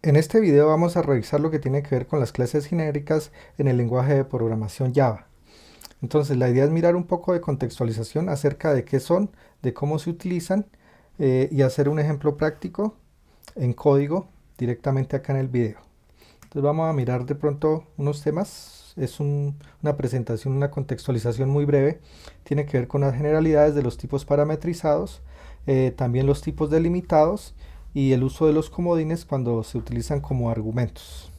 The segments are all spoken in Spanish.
En este video vamos a revisar lo que tiene que ver con las clases genéricas en el lenguaje de programación Java. Entonces la idea es mirar un poco de contextualización acerca de qué son, de cómo se utilizan y hacer un ejemplo práctico en código directamente acá en el video. Entonces vamos a mirar de pronto unos temas. Una presentación, una contextualización muy breve. Tiene que ver con las generalidades de los tipos parametrizados, también los tipos delimitados y el uso de los comodines cuando se utilizan como argumentos.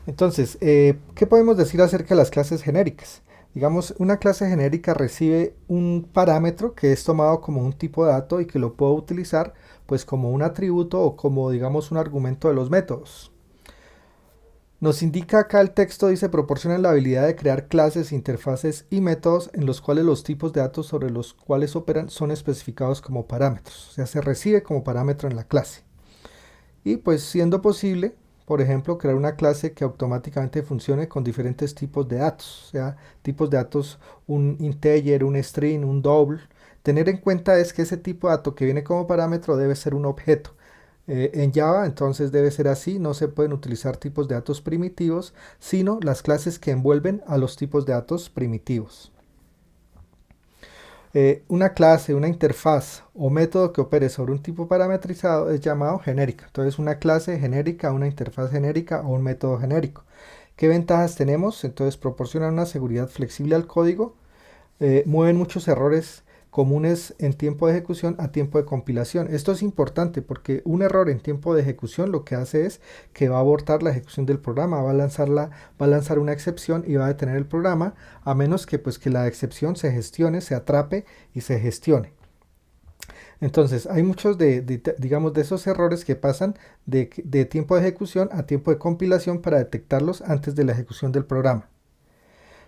Entonces, ¿qué podemos decir acerca de las clases genéricas? Digamos, una clase genérica recibe un parámetro que es tomado como un tipo de dato y que lo puedo utilizar pues como un atributo o como digamos un argumento de los métodos. Nos indica acá el texto, dice, proporciona la habilidad de crear clases, interfaces y métodos en los cuales los tipos de datos sobre los cuales operan son especificados como parámetros. O sea, se recibe como parámetro en la clase. Y pues siendo posible, por ejemplo, crear una clase que automáticamente funcione con diferentes tipos de datos. O sea, tipos de datos, un integer, un string, un double. Tener en cuenta es que ese tipo de dato que viene como parámetro debe ser un objeto. En Java entonces debe ser así, no se pueden utilizar tipos de datos primitivos, sino las clases que envuelven a los tipos de datos primitivos. Una clase, una interfaz o método que opere sobre un tipo parametrizado es llamado genérica. Entonces una clase genérica, una interfaz genérica o un método genérico. ¿Qué ventajas tenemos? Entonces proporcionan una seguridad flexible al código, mueven muchos errores comunes en tiempo de ejecución a tiempo de compilación. Esto es importante porque un error en tiempo de ejecución lo que hace es que va a abortar la ejecución del programa, va a lanzar una excepción y va a detener el programa, a menos que pues que la excepción se gestione, se atrape y se gestione. Entonces, hay muchos digamos, de esos errores que pasan de tiempo de ejecución a tiempo de compilación para detectarlos antes de la ejecución del programa.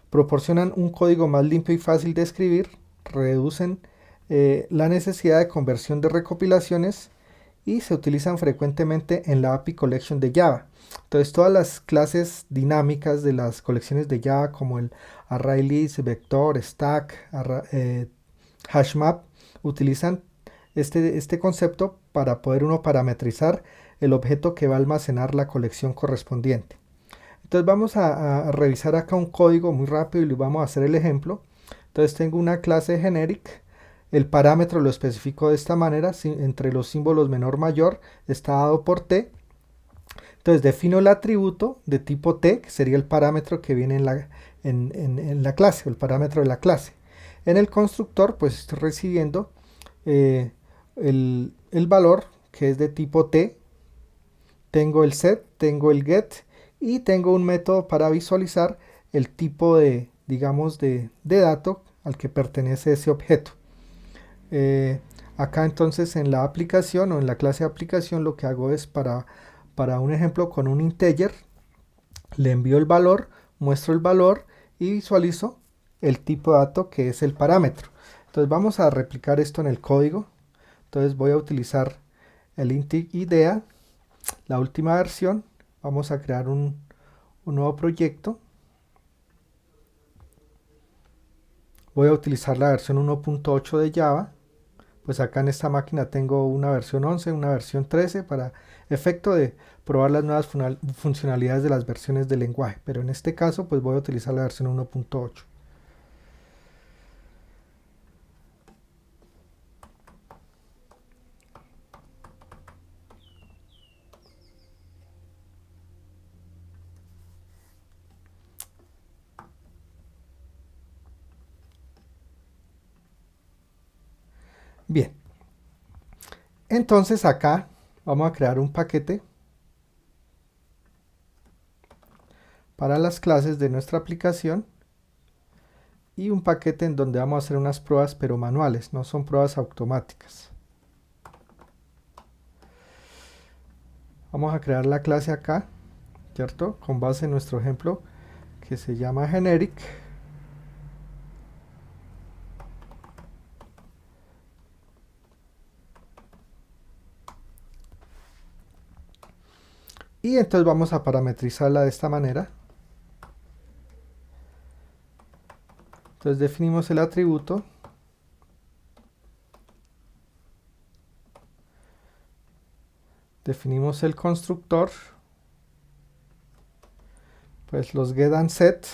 Proporcionan un código más limpio y fácil de escribir, reducen la necesidad de conversión de recopilaciones y se utilizan frecuentemente en la API Collection de Java. Entonces todas las clases dinámicas de las colecciones de Java como el ArrayList, Vector, Stack, HashMap utilizan este concepto para poder uno parametrizar el objeto que va a almacenar la colección correspondiente. Entonces vamos a revisar acá un código muy rápido y vamos a hacer el ejemplo. Entonces tengo una clase generic, el parámetro lo especifico de esta manera, entre los símbolos menor mayor está dado por t. Entonces defino el atributo de tipo t, que sería el parámetro que viene en la clase, o el parámetro de la clase. En el constructor pues estoy recibiendo el valor que es de tipo t, tengo el set, tengo el get y tengo un método para visualizar el tipo de, digamos, de dato al que pertenece ese objeto. Eh, Acá entonces en la aplicación o en la clase de aplicación lo que hago es para un ejemplo con un integer, le envío el valor, muestro el valor y visualizo el tipo de dato que es el parámetro. Entonces vamos a replicar esto en el código. Entonces voy a utilizar el int idea, la última versión. Vamos a crear un nuevo proyecto. Voy a utilizar la versión 1.8 de Java. Pues acá en esta máquina tengo una versión 11, una versión 13 para efecto de probar las nuevas funcionalidades de las versiones del lenguaje. Pero en este caso pues voy a utilizar la versión 1.8. Bien, entonces acá vamos a crear un paquete para las clases de nuestra aplicación y un paquete en donde vamos a hacer unas pruebas pero manuales, no son pruebas automáticas. Vamos a crear la clase acá, ¿cierto? Con base en nuestro ejemplo que se llama generic. Y entonces vamos a parametrizarla de esta manera. Entonces definimos el atributo. definimos el constructor, pues los get and set.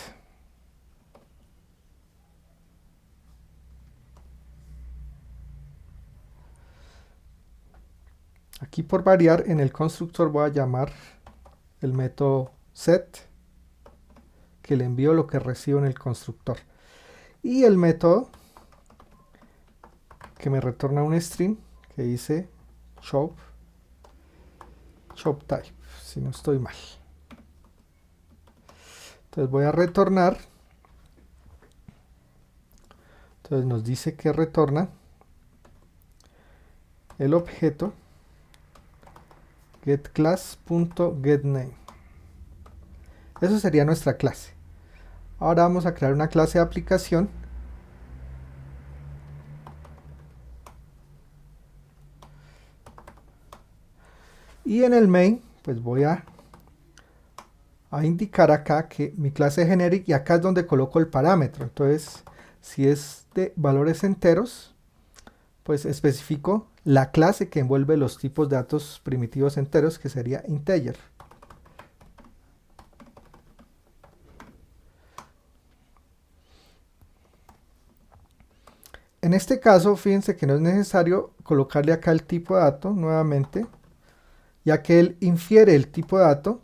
Aquí por variar en el constructor voy a llamar el método set, que le envío lo que recibo en el constructor, y el método que me retorna un string que dice shop type, si no estoy mal. Entonces voy a retornar. Entonces nos dice que retorna el objeto getClass.getName. Eso sería nuestra clase. Ahora vamos a crear una clase de aplicación. Y en el main, pues voy a indicar acá que mi clase es generic, y acá es donde coloco el parámetro. Entonces, si es de valores enteros, pues especifico la clase que envuelve los tipos de datos primitivos enteros, que sería integer. En este caso, fíjense que no es necesario colocarle acá el tipo de dato nuevamente, ya que él infiere el tipo de dato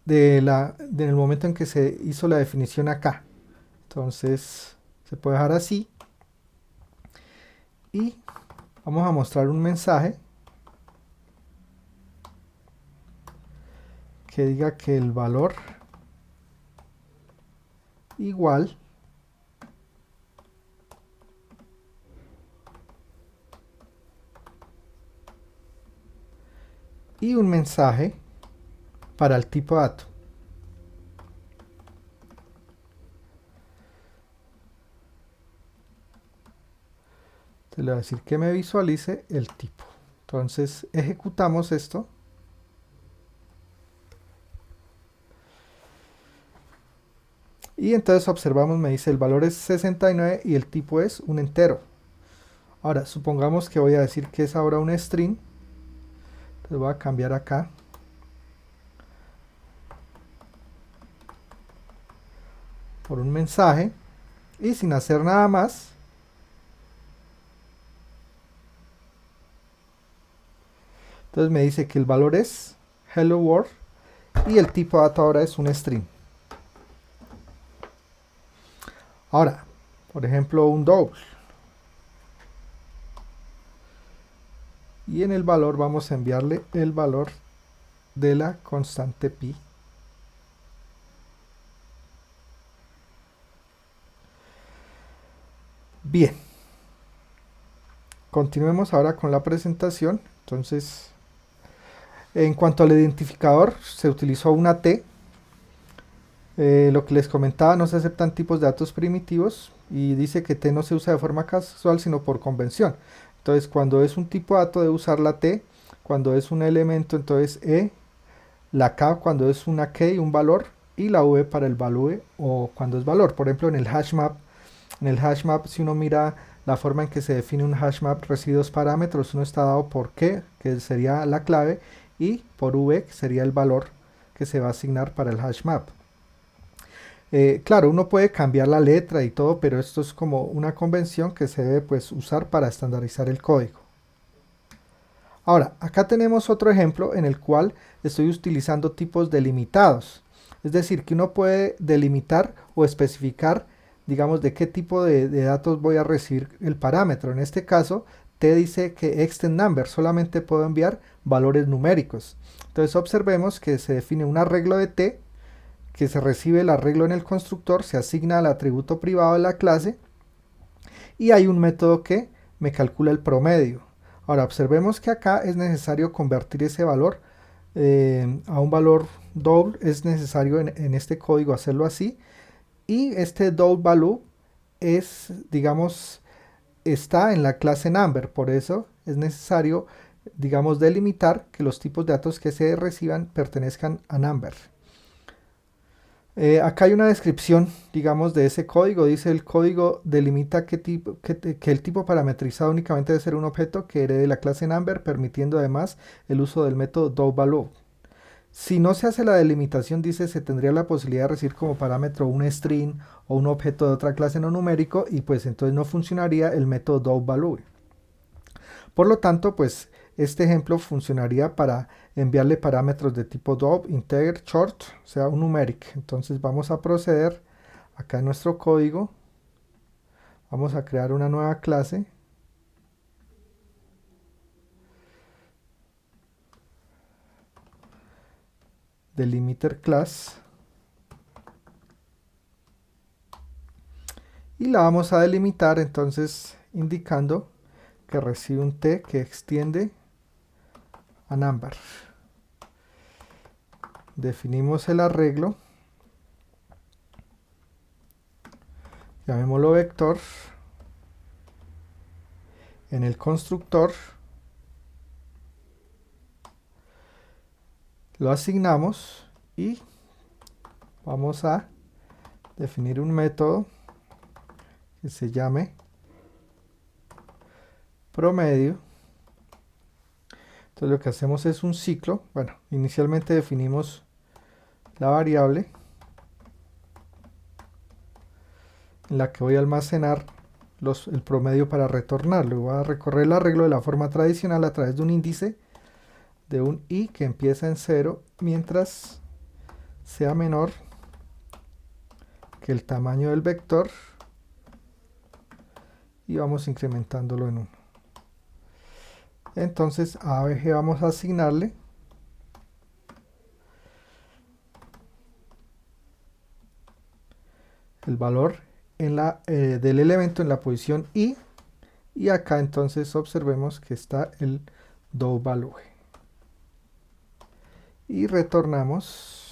del momento en que se hizo la definición acá. Entonces se puede dejar así, y vamos a mostrar un mensaje que diga que el valor igual y un mensaje para el tipo de dato. Le voy a decir que me visualice el tipo. Entonces ejecutamos esto. Y entonces observamos, me dice el valor es 69 y el tipo es un entero. Ahora supongamos que voy a decir que es ahora un string. Entonces voy a cambiar acá. Por un mensaje. Y sin hacer nada más. Entonces me dice que el valor es hello world y el tipo de dato ahora es un string. Ahora, por ejemplo, un double. Y en el valor vamos a enviarle el valor de la constante pi. Bien. Continuemos ahora con la presentación. Entonces, en cuanto al identificador, se utilizó una T. Lo que les comentaba, no se aceptan tipos de datos primitivos, y dice que T no se usa de forma casual, sino por convención. Entonces, cuando es un tipo de dato debe usar la T, cuando es un elemento, entonces E, la K cuando es una key, un valor, y la V para el value o cuando es valor. Por ejemplo, en el hash map, si uno mira la forma en que se define un hash map, recibe dos parámetros. Uno está dado por key, que sería la clave, y por V, que sería el valor que se va a asignar para el hash map. Claro, uno puede cambiar la letra y todo, pero esto es como una convención que se debe pues usar para estandarizar el código. Ahora, acá tenemos otro ejemplo en el cual estoy utilizando tipos delimitados. Es decir, que uno puede delimitar o especificar, digamos, de qué tipo de datos voy a recibir el parámetro. En este caso, T dice que extend number, solamente puedo enviar valores numéricos. Entonces observemos que se define un arreglo de T, que se recibe el arreglo en el constructor, se asigna al atributo privado de la clase, y hay un método que me calcula el promedio. Ahora observemos que acá es necesario convertir ese valor a un valor double. Es necesario en este código hacerlo así, y este double value es, digamos, está en la clase number, por eso es necesario, digamos, delimitar que los tipos de datos que se reciban pertenezcan a number. Acá hay una descripción, digamos, de ese código. Dice: el código delimita que el tipo parametrizado únicamente debe ser un objeto que herede la clase number, permitiendo además el uso del método doValue. Si no se hace la delimitación, dice, se tendría la posibilidad de recibir como parámetro un string o un objeto de otra clase no numérico, y pues entonces no funcionaría el método doValue. Por lo tanto, pues este ejemplo funcionaría para enviarle parámetros de tipo dov, integer, short, o sea, un numeric. Entonces vamos a proceder acá en nuestro código, vamos a crear una nueva clase, delimiter class, y la vamos a delimitar entonces indicando que recibe un t que extiende a number. Definimos el arreglo, llamémoslo vector. En el constructor lo asignamos y vamos a definir un método que se llame promedio. Entonces lo que hacemos es un ciclo. Bueno, inicialmente definimos la variable en la que voy a almacenar el promedio para retornarlo. Voy a recorrer el arreglo de la forma tradicional a través de un índice de un i que empieza en 0 mientras sea menor que el tamaño del vector, y vamos incrementándolo en 1. Entonces a ABG vamos a asignarle el valor del elemento en la posición i, y acá entonces observemos que está el doValue y retornamos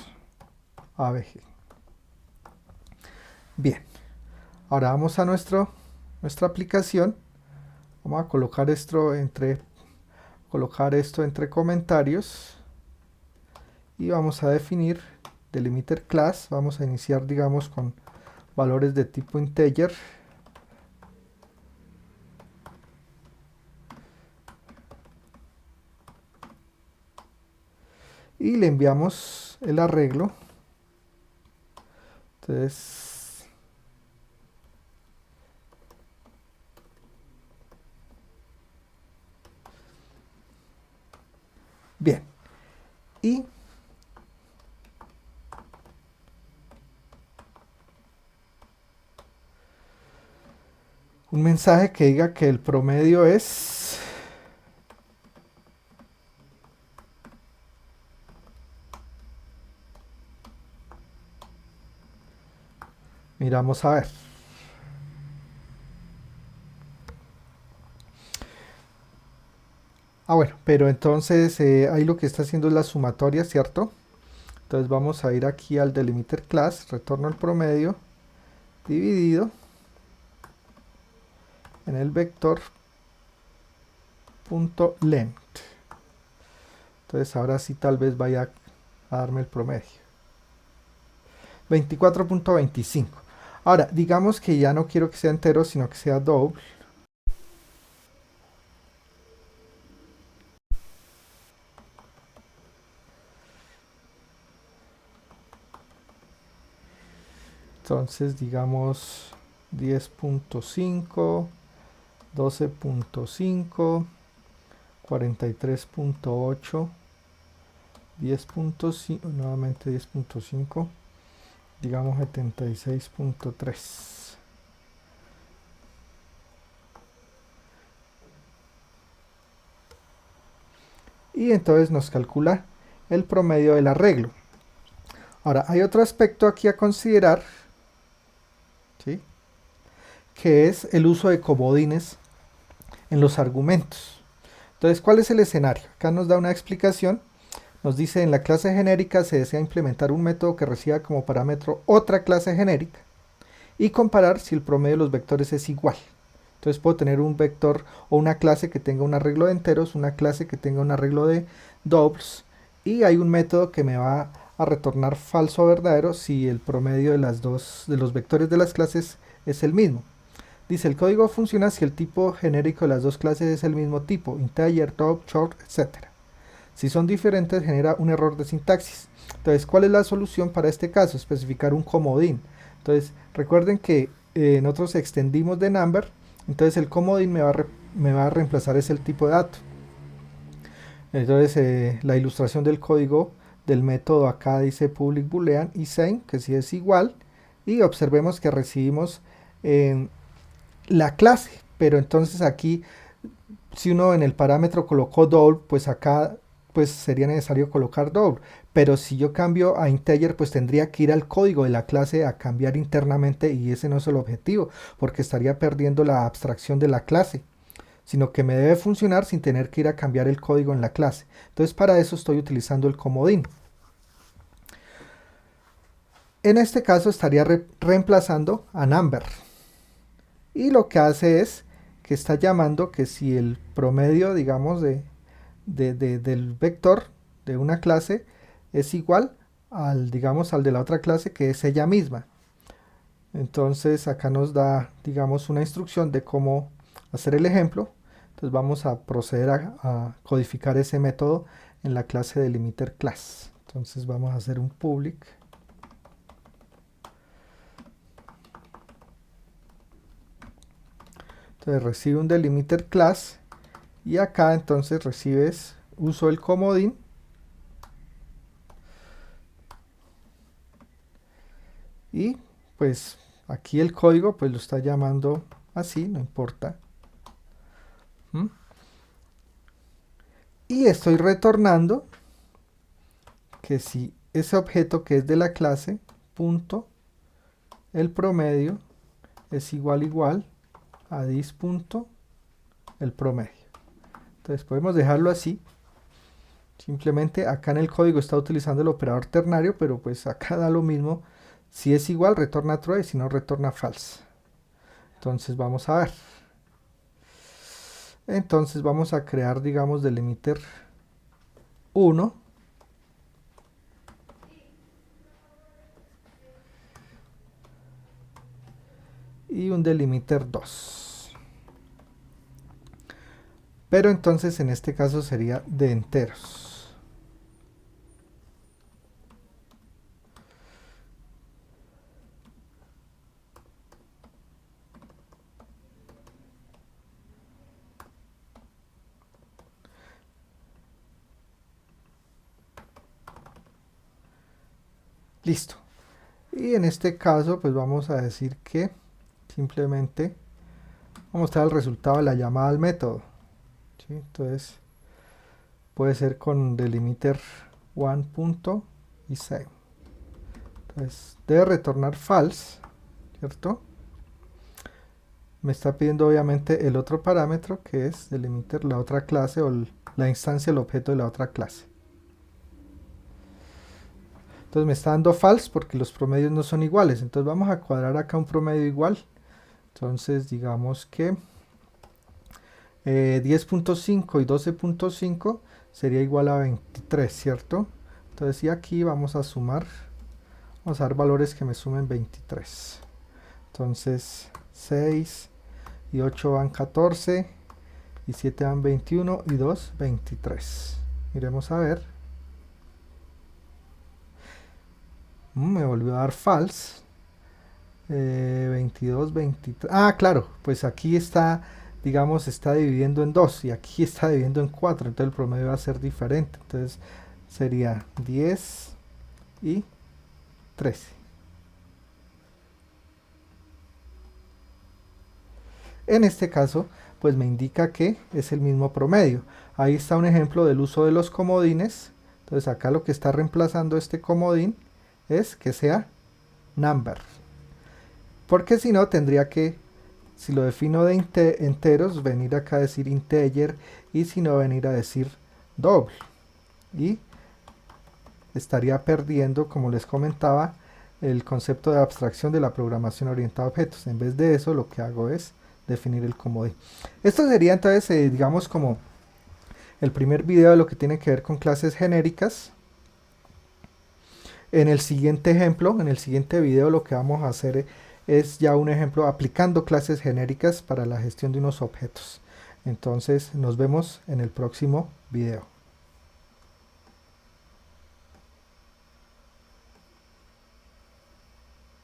ABG. Bien, ahora vamos a nuestra aplicación. Vamos a colocar esto entre comentarios y vamos a definir delimiter class. Vamos a iniciar, digamos, con valores de tipo integer. Y le enviamos el arreglo. Entonces, bien. Y un mensaje que diga que el promedio es miramos a ver. Bueno, pero entonces ahí lo que está haciendo es la sumatoria, ¿cierto? Entonces vamos a ir aquí al delimiter class, retorno el promedio dividido en el vector punto length. Entonces ahora sí tal vez vaya a darme el promedio. 24.25. Ahora, digamos que ya no quiero que sea entero, sino que sea doble. Entonces digamos 10.5, 12.5, 43.8, 10.5, nuevamente 10.5, digamos 76.3. Y entonces nos calcula el promedio del arreglo. Ahora, hay otro aspecto aquí a considerar, ¿sí?, que es el uso de comodines en los argumentos. Entonces, ¿cuál es el escenario? Acá nos da una explicación. Nos dice: en la clase genérica se desea implementar un método que reciba como parámetro otra clase genérica y comparar si el promedio de los vectores es igual. Entonces puedo tener un vector o una clase que tenga un arreglo de enteros, una clase que tenga un arreglo de doubles, y hay un método que me va a retornar falso o verdadero si el promedio de los vectores de las clases es el mismo. Dice, el código funciona si el tipo genérico de las dos clases es el mismo tipo, integer, top, short, etc. Si son diferentes, genera un error de sintaxis. Entonces, ¿cuál es la solución para este caso? Especificar un comodín. Entonces, recuerden que nosotros extendimos de number, entonces el comodín me va a reemplazar ese tipo de dato. Entonces, la ilustración del código del método acá dice public boolean y same, que si es igual, y observemos que recibimos la clase, pero entonces aquí, si uno en el parámetro colocó double, pues acá pues sería necesario colocar double, pero si yo cambio a integer, pues tendría que ir al código de la clase a cambiar internamente, y ese no es el objetivo, porque estaría perdiendo la abstracción de la clase, sino que me debe funcionar sin tener que ir a cambiar el código en la clase. Entonces para eso estoy utilizando el comodín. En este caso estaría reemplazando a number, y lo que hace es que está llamando que si el promedio, digamos, del vector de una clase es igual al, digamos, al de la otra clase, que es ella misma. Entonces acá nos da, digamos, una instrucción de cómo hacer el ejemplo. Entonces vamos a proceder a codificar ese método en la clase delimiter class. Entonces vamos a hacer un public. Entonces recibe un delimiter class, y acá entonces recibes, uso el comodín, y pues aquí el código pues lo está llamando así, no importa. Y estoy retornando que si ese objeto que es de la clase, punto, el promedio es igual a dis punto el promedio. Entonces podemos dejarlo así. Simplemente acá en el código está utilizando el operador ternario, pero pues acá da lo mismo. Si es igual, retorna true, y si no, retorna false. Entonces vamos a ver. Entonces vamos a crear, digamos, delimiter 1. Y un delimiter 2. Pero entonces en este caso sería de enteros. Listo. Y en este caso pues vamos a decir que simplemente vamos a mostrar el resultado de la llamada al método. ¿Sí? Entonces puede ser con delimiter 1 punto y same. Entonces debe retornar false, ¿cierto? Me está pidiendo obviamente el otro parámetro, que es delimiter la otra clase, o la instancia del objeto de la otra clase. Entonces me está dando false porque los promedios no son iguales. Entonces vamos a cuadrar acá un promedio igual. Entonces digamos que 10.5 y 12.5 sería igual a 23, ¿cierto? Entonces y aquí vamos a sumar, vamos a dar valores que me sumen 23. Entonces 6 y 8 van 14, y 7 van 21, y 2 23. Miremos a ver. Me volvió a dar false. 22, 23. Ah, claro, pues aquí está, digamos, está dividiendo en 2, y aquí está dividiendo en 4, entonces el promedio va a ser diferente. Entonces sería 10 y 13. En este caso, pues me indica que es el mismo promedio. Ahí está un ejemplo del uso de los comodines. Entonces acá lo que está reemplazando este comodín es que sea number. Porque si no, tendría que, si lo defino de enteros, venir acá a decir integer, y si no, venir a decir doble. Y estaría perdiendo, como les comentaba, el concepto de abstracción de la programación orientada a objetos. En vez de eso, lo que hago es definir el comodín. Esto sería entonces, digamos, como el primer video de lo que tiene que ver con clases genéricas. En el siguiente ejemplo, en el siguiente video, lo que vamos a hacer es ya un ejemplo aplicando clases genéricas para la gestión de unos objetos. Entonces nos vemos en el próximo video.